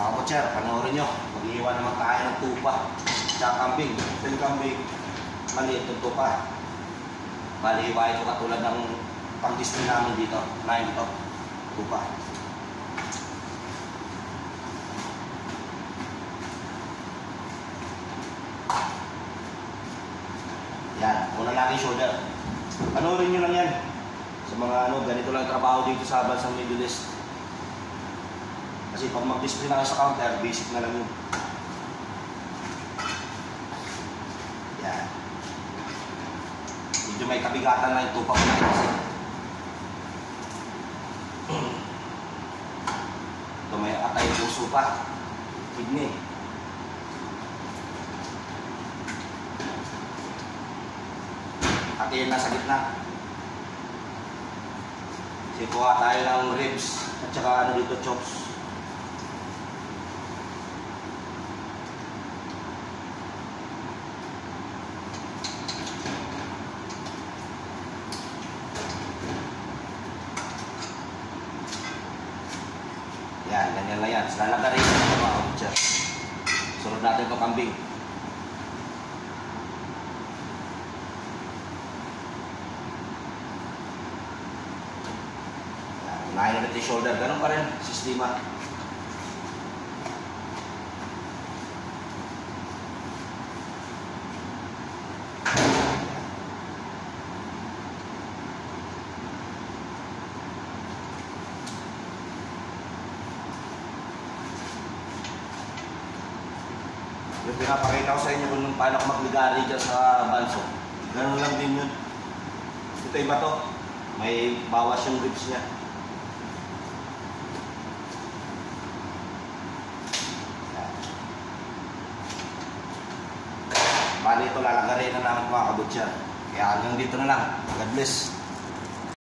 Mga kutser, panoorin nyo. Mag-iwan naman tayo ng tupa. Tsaka kambing. Yung kambing, maliit yung tupa. Bali, iwain ito katulad ng pang-display namin dito. Nain ito. Tupa. Yan. Una natin shoulder. Panoorin nyo lang yan. Sa mga ganito lang trabaho dito sa bansang Middle East. Kasi pag mag-display na kayo sa counter, basic na lang yun. Yan. Medyo may kabigatan na yung tupa ko na kasi. Ito may atay puso pa. Kidney. At yun nasa gitna. Kasi kuha tayo ng ribs at saka dito chops. Yan, ganyan lang yan. Lalagarin ito mga kutser. Sunod natin ito kambing. Unahin natin yung shoulder. Ganun pa rin, sistema. Yung pinapakita ko sa inyo kung paano ako magligari dyan sa banso. Ganun lang din yun. Ito iba to. May bawas yung ribs niya. Bali ito lalagarin na namin mga kabutser. Kaya hanggang dito na lang. God bless.